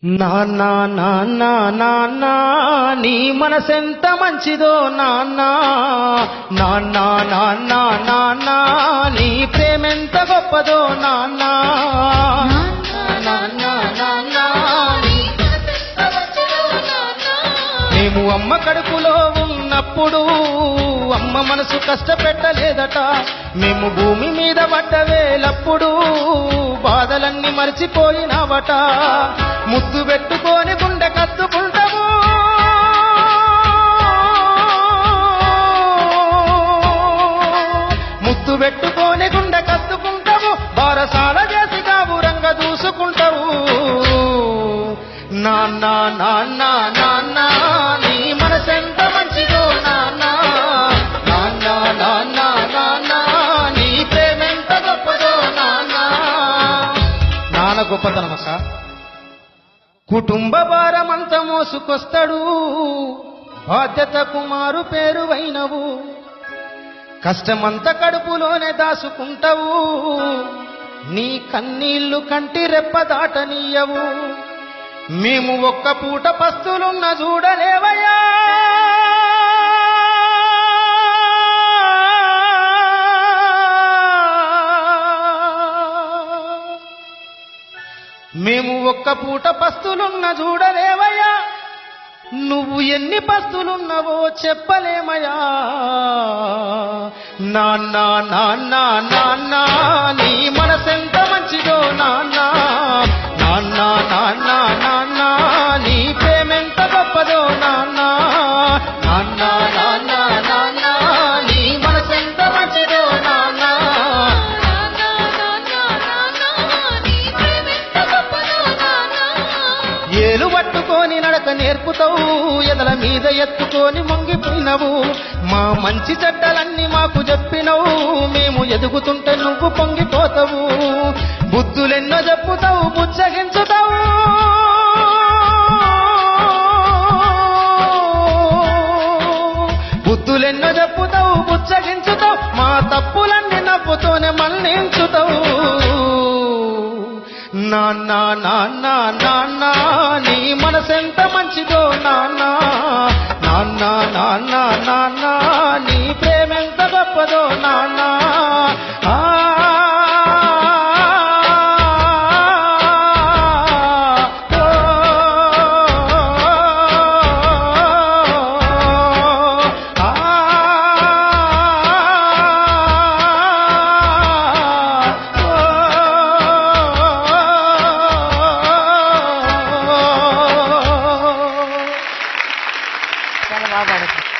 నాన్నా నాన్నా నాన్నా నీ మనసెంత మంచిదో నాన్నా నాన్నా నాన్నా నాన్నా నీ ప్రేమెంత గొప్పదో నాన్నా నాన్నా నాన్నా నీ మనసెంత మంచిదో నాన్నా మేము అమ్మ కడుపులో ఉన్నప్పుడు అమ్మ మనసు కష్టపెట్టలేదట మేము భూమి మీద పడ్డవేలప్పుడు బాధలన్నీ మర్చిపోయినావట ముద్దు పెట్టుకొని గుండె కత్తుకుంటాము ముద్దు పెట్టుకొని గుండె కత్తుకుంటాము బారసాల చేసి గాబురంగా దూసుకుంటావు నాన్నా నాన్నా నాన్నా నీ మనసెంత మంచిదో నాన్నా నాన్నా నాన్నా నాన్నా నీ ప్రేమెంత గొప్పదో నాన్నా నాన్న గొప్పతనం అక్క కుటుంబ భారమంత మోసుకొస్తాడు బాధ్యతకు మారు పేరువైనవు కష్టమంత కడుపులోనే దాసుకుంటావు నీ కన్నీళ్లు కంటి రెప్ప దాటనీయవు మేము ఒక్క పూట పస్తులున్న చూడలేవయ్యా మేము ఒక్క పూట పస్తులున్న చూడలేవయ్యా నువ్వు ఎన్ని పస్తులున్నావో చెప్పలేమయ్యా నాన్నా నాన్నా నాన్నా నీ మనసెంత మంచిదో నాన్నా నాన్నా నాన్నా నాన్నా నీ ప్రేమెంత గొప్పదో నాన్నా నాన్నా నాన్నా నాన్నా నీ మనసెంత మంచిదో నాన్నా ఏలు పట్టుకొని నడక నేర్పుతావు ఎదల మీద ఎత్తుకొని మొంగిపోయినవు మా మంచి చెడ్డలన్నీ మాకు చెప్పినవు మేము ఎదుగుతుంటే నువ్వు పొంగిపోతావు బుద్ధులెన్నో చెప్పుతావు బుచ్చగించుతావు బుద్ధులెన్నో చెప్పుతావు బుచ్చగించుతావు మా తప్పులన్నీ నవ్వుతోనే మన్నించుతావు నాన్నా నాన్నా నాన్నా నీ మనసెంత మంచిదో నాన్నా నాన్నా నాన్నా నాన్నా నీ ప్రేమెంత గొప్పదో నాన్నా చాలా బాగా పాడుతుంది.